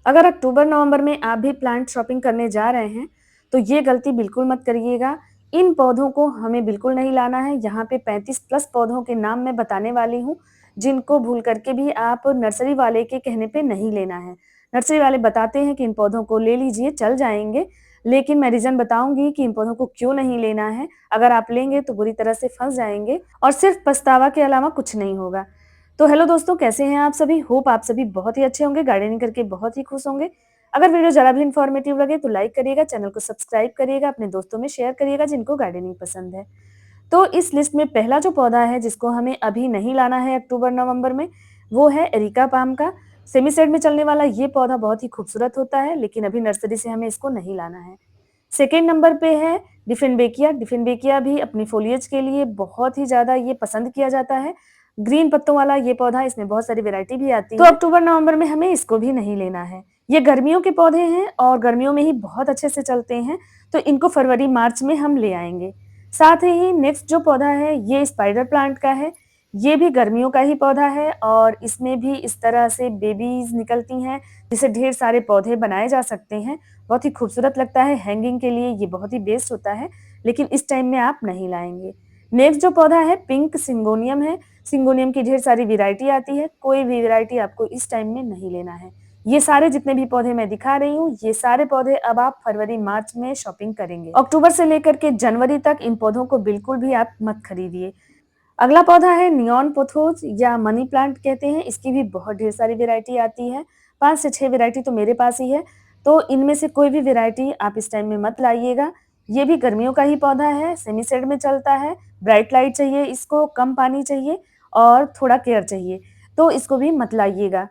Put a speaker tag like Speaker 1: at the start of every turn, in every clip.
Speaker 1: अगर अक्टूबर नवंबर में आप भी प्लांट शॉपिंग करने जा रहे हैं, तो ये गलती बिल्कुल मत करिएगा। इन पौधों को हमें बिल्कुल नहीं लाना है। यहाँ पे 35 प्लस पौधों के नाम मैं बताने वाली हूँ, जिनको भूल करके भी आप नर्सरी वाले के कहने पे नहीं लेना है। नर्सरी वाले बताते हैं कि इन पौधों को ले लीजिए, चल जाएँगे, लेकिन मैं रीज़न बताऊँगी कि इन पौधों को क्यों नहीं लेना है। अगर आप लेंगे तो बुरी तरह से फँस जाएँगे और सिर्फ़ पछतावा के अलावा कुछ नहीं होगा। तो हेलो दोस्तों, कैसे हैं आप सभी? होप आप सभी बहुत ही अच्छे होंगे, गार्डनिंग करके बहुत ही खुश होंगे। अगर वीडियो ज़रा भी इन्फॉर्मेटिव लगे तो लाइक करिएगा, चैनल को सब्सक्राइब करिएगा, अपने दोस्तों में शेयर करिएगा जिनको गार्डनिंग पसंद है। तो इस लिस्ट में पहला जो पौधा है जिसको हमें अभी नहीं लाना है अक्टूबर-नवंबर में, वो है एरिका पाम का। सेमी सेड में चलने वाला ये पौधा बहुत ही खूबसूरत होता है, लेकिन अभी नर्सरी से हमें इसको नहीं लाना है। सेकंड नंबर पे है डिफिनबेकिया। डिफिनबेकिया भी अपनी फोलिएज के लिए बहुत ही ज़्यादा ये पसंद किया जाता है। ग्रीन पत्तों वाला ये पौधा, इसमें बहुत सारी वैरायटी भी आती है। तो अक्टूबर-नवंबर में हमें इसको भी नहीं लेना है। ये गर्मियों के पौधे हैं और गर्मियों में ही बहुत अच्छे से चलते हैं, तो इनको फरवरी-मार्च में हम ले आएँगे। साथ ही नेक्स्ट जो पौधा है ये स्पाइडर प्लांट का है। ये भी गर्मियों का ही पौधा है और इसमें भी इस तरह से बेबीज़ निकलती हैं, जिससे ढेर सारे पौधे बनाए जा सकते हैं। बहुत ही खूबसूरत लगता है, हैंगिंग के लिए ये बहुत ही बेस्ट होता है, लेकिन इस टाइम में आप नहीं लाएँगे। नेक्स्ट जो पौधा है पिंक सिंगोनियम है। सिंगोनियम की ढेर सारी वैरायटी आती है, कोई भी वैरायटी आपको इस टाइम में नहीं लेना है। ये सारे जितने भी पौधे मैं दिखा रही हूँ, ये सारे पौधे अब आप फरवरी-मार्च में शॉपिंग करेंगे। अक्टूबर से लेकर के जनवरी तक इन पौधों को बिल्कुल भी आप मत खरीदिए। अगला पौधा है नियॉन पोथोस या मनी प्लांट कहते हैं। इसकी भी बहुत ढेर सारी वैरायटी आती है, 5 से 6 वैरायटी तो मेरे पास ही है। तो इनमें से कोई भी वैरायटी आप इस टाइम में मत लाइएगा। ये भी गर्मियों का ही पौधा है, सेमी सेड में चलता है, ब्राइट लाइट चाहिए इसको, कम पानी चाहिए और थोड़ा केयर चाहिए, तो इसको भी मत लाइएगा।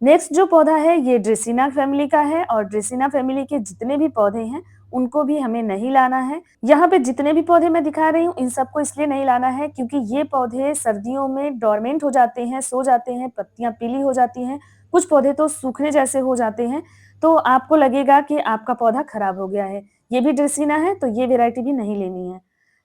Speaker 1: नेक्स्ट जो पौधा है ये ड्रेसिना फैमिली का है और ड्रेसिना फैमिली के जितने भी पौधे हैं उनको भी हमें नहीं लाना है। यहाँ पे जितने भी पौधे मैं दिखा रही हूँ इन सबको इसलिए नहीं लाना है क्योंकि ये पौधे सर्दियों में डोरमेंट हो जाते हैं, सो जाते हैं, पत्तियाँ पीली हो जाती हैं, कुछ पौधे तो सूखने जैसे हो जाते हैं, तो आपको लगेगा कि आपका पौधा खराब हो गया है। ये भी ड्रेसिना है तो ये वैरायटी भी नहीं लेनी है।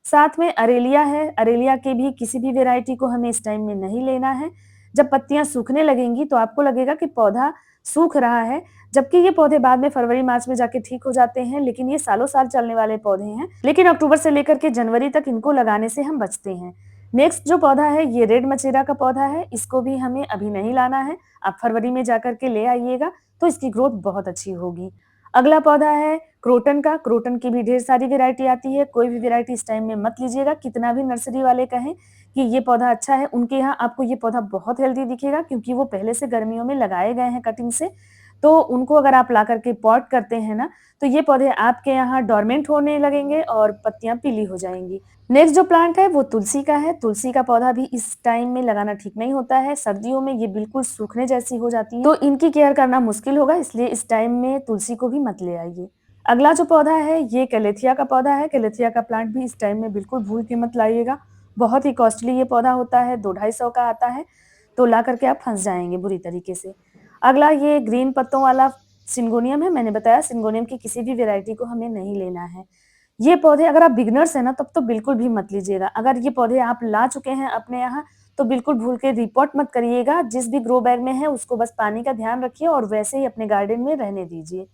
Speaker 1: साथ में अरेलिया है, अरेलिया के भी किसी भी वैरायटी को हमें इस टाइम में नहीं लेना है। जब पत्तियाँ सूखने लगेंगी तो आपको लगेगा कि पौधा सूख रहा है, जबकि ये पौधे बाद में फरवरी-मार्च में जाके ठीक हो जाते हैं, लेकिन ये सालों-साल चलने वाले पौधे हैं। लेकिन अक्टूबर से लेकर के जनवरी तक इनको लगाने से हम बचते हैं। नेक्स्ट जो पौधा है ये रेड मचेरा का पौधा है, इसको भी हमें अभी नहीं लाना है। आप फरवरी में जाकर के ले आइएगा, तो इसकी ग्रोथ बहुत अच्छी होगी। अगला पौधा है क्रोटन का। क्रोटन की भी ढेर सारी वैरायटी आती है, कोई भी वैरायटी इस टाइम में मत लीजिएगा, कितना भी नर्सरी वाले कहें कि ये पौधा अच्छा है, उनके यहाँ आपको ये पौधा बहुत हेल्दी दिखेगा क्योंकि वो पहले से गर्मियों में लगाए गए हैं कटिंग से। तो उनको अगर आप ला करके पॉट करते हैं ना, तो ये पौधे आपके यहाँ डोरमेंट होने लगेंगे और पत्तियाँ पीली हो जाएँगी। नेक्स्ट जो प्लांट है वो तुलसी का है। तुलसी का पौधा भी इस टाइम में लगाना ठीक नहीं होता है, सर्दियों में ये बिल्कुल सूखने जैसी हो जाती है, तो इनकी केयर करना मुश्किल होगा, इसलिए इस टाइम में तुलसी को भी मत ले आइए। अगला जो पौधा है ये कैलेथिया का पौधा है। कैलेथिया का प्लांट भी इस टाइम में बिल्कुल भूल के मत लाइएगा। बहुत ही कॉस्टली ये पौधा होता है, 2-250 का आता है, तो ला करके आप फँस जाएँगे बुरी तरीके से। अगला ये ग्रीन पत्तों वाला सिंगोनियम है। मैंने बताया सिंगोनियम की किसी भी वैरायटी को हमें नहीं लेना है। ये पौधे अगर आप बिगिनर्स हैं ना तब तो बिल्कुल भी मत लीजिएगा। अगर ये पौधे आप ला चुके हैं अपने यहाँ तो बिल्कुल भूल के रिपोर्ट मत करिएगा। जिस भी ग्रो बैग में है उसको बस पानी का ध्यान रखिए और वैसे ही अपने गार्डन में रहने दीजिए।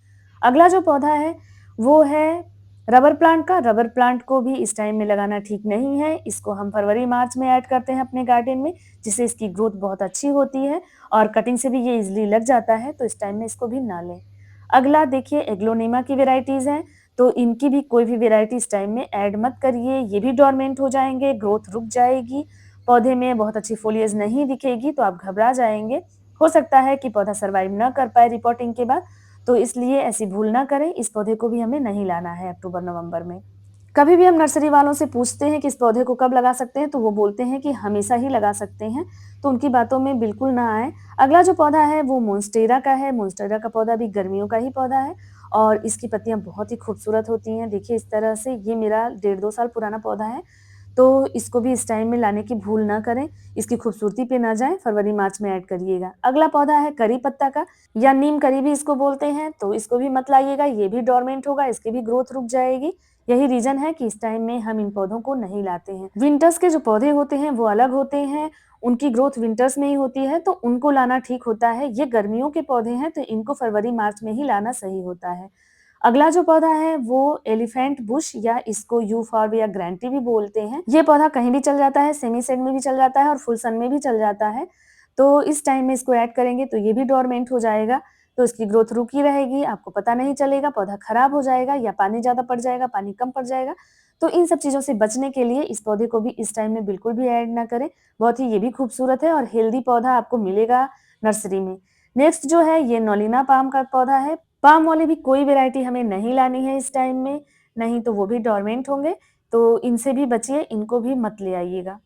Speaker 1: अगला जो पौधा है वो है रबर प्लांट का। रबर प्लांट को भी इस टाइम में लगाना ठीक नहीं है। इसको हम फरवरी-मार्च में ऐड करते हैं अपने गार्डन में, जिससे इसकी ग्रोथ बहुत अच्छी होती है और कटिंग से भी ये ईज़िली लग जाता है, तो इस टाइम में इसको भी ना लें। अगला देखिए एग्लोनिमा की वैराइटीज़ हैं, तो इनकी भी कोई भी वैरायटी इस टाइम में ऐड मत करिए। ये भी डोरमेंट हो जाएँगे, ग्रोथ रुक जाएगी, पौधे में बहुत अच्छी फोलिएज नहीं दिखेगी तो आप घबरा जाएँगे। हो सकता है कि पौधा सर्वाइव ना कर पाए रिपोर्टिंग के बाद, तो इसलिए ऐसी भूल ना करें। इस पौधे को भी हमें नहीं लाना है अक्टूबर-नवंबर में। कभी भी हम नर्सरी वालों से पूछते हैं कि इस पौधे को कब लगा सकते हैं, तो वो बोलते हैं कि हमेशा ही लगा सकते हैं, तो उनकी बातों में बिल्कुल ना आएँ। अगला जो पौधा है वो मोन्स्टेरा का है। मोन्स्टेरा का पौधा भी गर्मियों का ही पौधा है और इसकी पत्तियाँ बहुत ही खूबसूरत होती हैं। देखिए इस तरह से ये मेरा 1.5-2 साल पुराना पौधा है, तो इसको भी इस टाइम में लाने की भूल ना करें। इसकी खूबसूरती पे ना जाएँ, फरवरी-मार्च में ऐड करिएगा। अगला पौधा है करी पत्ता का या नीम करी भी इसको बोलते हैं, तो इसको भी मत लाइएगा, ये भी डोरमेंट होगा, इसकी भी ग्रोथ रुक जाएगी। यही रीज़न है कि इस टाइम में हम इन पौधों को नहीं लाते हैं। विंटर्स के जो पौधे होते हैं वो अलग होते हैं, उनकी ग्रोथ विंटर्स में ही होती है, तो उनको लाना ठीक होता है। ये गर्मियों के पौधे हैं, तो इनको फरवरी मार्च में ही लाना सही होता है। अगला जो पौधा है वो एलिफेंट बुश या इसको यूफॉर्ब या ग्रैंटी भी बोलते हैं। ये पौधा कहीं भी चल जाता है, सेमी सेड में भी चल जाता है और फुल सन में भी चल जाता है। तो इस टाइम में इसको ऐड करेंगे तो ये भी डोरमेंट हो जाएगा, तो इसकी ग्रोथ रुकी रहेगी, आपको पता नहीं चलेगा, पौधा खराब हो जाएगा या पानी ज्यादा पड़ जाएगा, पानी कम पड़ जाएगा। तो इन सब चीजों से बचने के लिए इस पौधे को भी इस टाइम में बिल्कुल भी ऐड ना करें। बहुत ही ये भी खूबसूरत है और हेल्दी पौधा आपको मिलेगा नर्सरी में। नेक्स्ट जो है ये नोलिना पाम का पौधा है। पाम वाली भी कोई वैरायटी हमें नहीं लानी है इस टाइम में, नहीं तो वो भी डोरमेंट होंगे, तो इनसे भी बचिए, इनको भी मत ले आइएगा।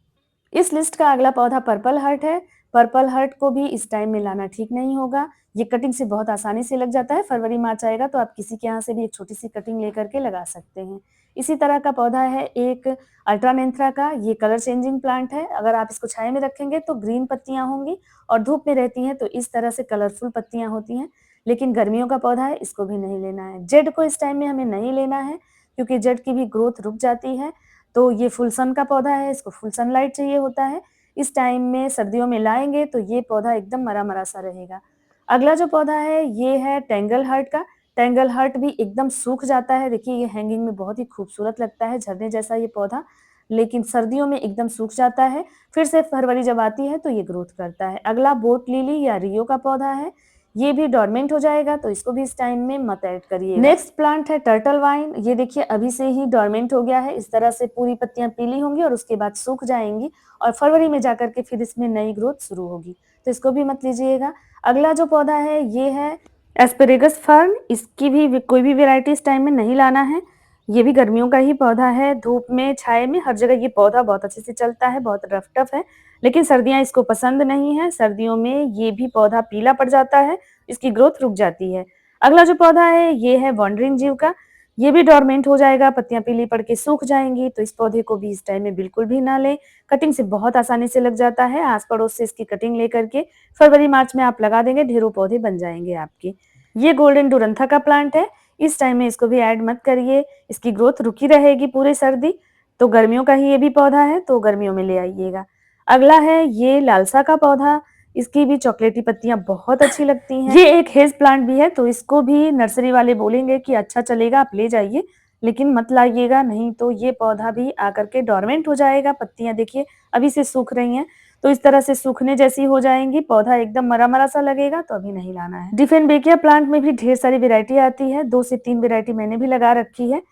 Speaker 1: इस लिस्ट का अगला पौधा पर्पल हर्ट है। पर्पल हर्ट को भी इस टाइम में लाना ठीक नहीं होगा, ये कटिंग से बहुत आसानी से लग जाता है। फरवरी मार्च आएगा तो आप किसी के यहाँ से भी एक छोटी सी कटिंग लेकर के लगा सकते हैं। इसी तरह का पौधा है एक अल्ट्रानेंथ्रा का, ये कलर चेंजिंग प्लांट है। अगर आप इसको छाया में रखेंगे तो ग्रीन पत्तियां होंगी और धूप में रहती हैं तो इस तरह से कलरफुल पत्तियां होती हैं, लेकिन गर्मियों का पौधा है, इसको भी नहीं लेना है। जेड को इस टाइम में हमें नहीं लेना है क्योंकि जेड की भी ग्रोथ रुक जाती है। तो ये फुल सन का पौधा है, इसको फुल सनलाइट चाहिए होता है। इस टाइम में सर्दियों में लाएंगे तो ये पौधा एकदम मरा मरा सा रहेगा। अगला जो पौधा है ये है टेंगल हर्ट का। टेंगल हर्ट भी एकदम सूख जाता है, देखिए ये हैंगिंग में बहुत ही खूबसूरत लगता है, झरने जैसा ये पौधा, लेकिन सर्दियों में एकदम सूख जाता है। फिर से फरवरी जब आती है तो ये ग्रोथ करता है। अगला बोट लिली या रियो का पौधा है, ये भी डोरमेंट हो जाएगा, तो इसको भी इस टाइम में मत ऐड करिए। नेक्स्ट प्लांट है टर्टल वाइन। ये देखिए अभी से ही डोरमेंट हो गया है, इस तरह से पूरी पत्तियां पीली होंगी और उसके बाद सूख जाएंगी और फरवरी में जाकर के फिर इसमें नई ग्रोथ शुरू होगी, तो इसको भी मत लीजिएगा। अगला जो पौधा है ये है एस्पेरेगस फर्न। इसकी भी कोई भी वेराइटी इस टाइम में नहीं लाना है, ये भी गर्मियों का ही पौधा है। धूप में छाए में हर जगह ये पौधा बहुत अच्छे से चलता है, बहुत रफ टफ है, लेकिन सर्दियां इसको पसंद नहीं है। सर्दियों में ये भी पौधा पीला पड़ जाता है, इसकी ग्रोथ रुक जाती है। अगला जो पौधा है ये है वॉन्डरिंग जीव का, ये भी डोरमेंट हो जाएगा, पत्तियां पीली पड़ के सूख जाएंगी, तो इस पौधे को भी इस टाइम में बिल्कुल भी ना लें। कटिंग से बहुत आसानी से लग जाता है, आस पड़ोस से इसकी कटिंग लेकर के फरवरी मार्च में आप लगा देंगे, ढेरों पौधे बन जाएंगे आपके। ये गोल्डन डुरंथा का प्लांट है, इस टाइम में इसको भी ऐड मत करिए, इसकी ग्रोथ रुकी रहेगी पूरी सर्दी, तो गर्मियों का ही ये भी पौधा है, तो गर्मियों में ले आइएगा। अगला है ये लालसा का पौधा, इसकी भी चॉकलेटी पत्तियां बहुत अच्छी लगती हैं। ये एक हेज प्लांट भी है, तो इसको भी नर्सरी वाले बोलेंगे कि अच्छा चलेगा, आप ले जाइए, लेकिन मत लाइएगा, नहीं तो ये पौधा भी आकर के डोरमेंट हो जाएगा। पत्तियां देखिए अभी से सूख रही हैं, तो इस तरह से सूखने जैसी हो जाएंगी, पौधा एकदम मरा मरा सा लगेगा, तो अभी नहीं लाना है। डिफेनबेकिया प्लांट में भी ढेर सारी वेरायटी आती है, 2 से 3 वेरायटी मैंने भी लगा रखी है,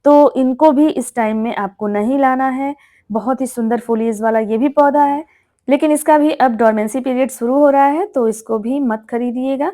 Speaker 1: तो इनको भी इस टाइम में आपको नहीं लाना है। बहुत ही सुंदर फोलियज वाला ये भी पौधा है, लेकिन इसका भी अब डोरमेंसी पीरियड शुरू हो रहा है, तो इसको भी मत खरीदिएगा।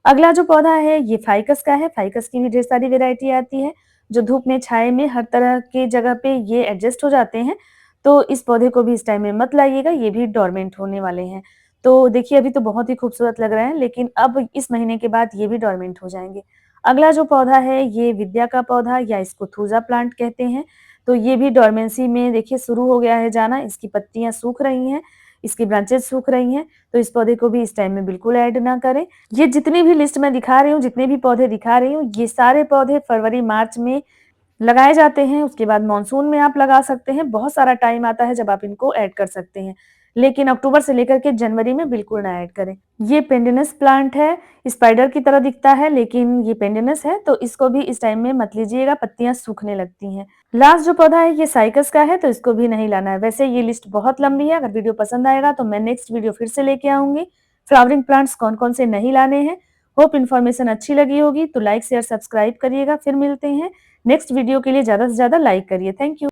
Speaker 1: अगला जो पौधा है ये फाइकस का है। फाइकस की भी ढेर सारी वेरायटी आती है, जो धूप में छाए में हर तरह के जगह पे ये एडजस्ट हो जाते हैं, तो इस पौधे को भी इस टाइम में मत लाइएगा, ये भी डोरमेंट होने वाले हैं। तो देखिए अभी तो बहुत ही खूबसूरत लग रहे हैं, लेकिन अब इस महीने के बाद ये भी डोरमेंट हो जाएंगे। अगला जो पौधा है ये विद्या का पौधा या इसको थूजा प्लांट कहते हैं, तो ये भी डोरमेंसी में देखिए शुरू हो गया है जाना, इसकी पत्तियां सूख रही हैं, इसकी ब्रांचेस सूख रही हैं, तो इस पौधे को भी इस टाइम में बिल्कुल ऐड ना करें। ये जितनी भी लिस्ट में दिखा रही हूँ, जितने भी पौधे दिखा रही हूँ, ये सारे पौधे फरवरी मार्च में लगाए जाते हैं, उसके बाद मानसून में आप लगा सकते हैं। बहुत सारा टाइम आता है जब आप इनको ऐड कर सकते हैं, लेकिन अक्टूबर से लेकर के जनवरी में बिल्कुल ना ऐड करें। ये पेंडेनस प्लांट है, स्पाइडर की तरह दिखता है, लेकिन ये पेंडेनस है, तो इसको भी इस टाइम में मत लीजिएगा, पत्तियां सूखने लगती हैं। लास्ट जो पौधा है ये साइकस का है, तो इसको भी नहीं लाना है। वैसे ये लिस्ट बहुत लंबी है, अगर वीडियो पसंद आएगा तो मैं नेक्स्ट वीडियो फिर से लेके आऊंगी, फ्लावरिंग प्लांट्स कौन कौन से नहीं लाने हैं। होप इन्फॉर्मेशन अच्छी लगी होगी, तो लाइक शेयर सब्सक्राइब करिएगा। फिर मिलते हैं नेक्स्ट वीडियो के लिए, ज्यादा से ज्यादा लाइक करिए। Thank you.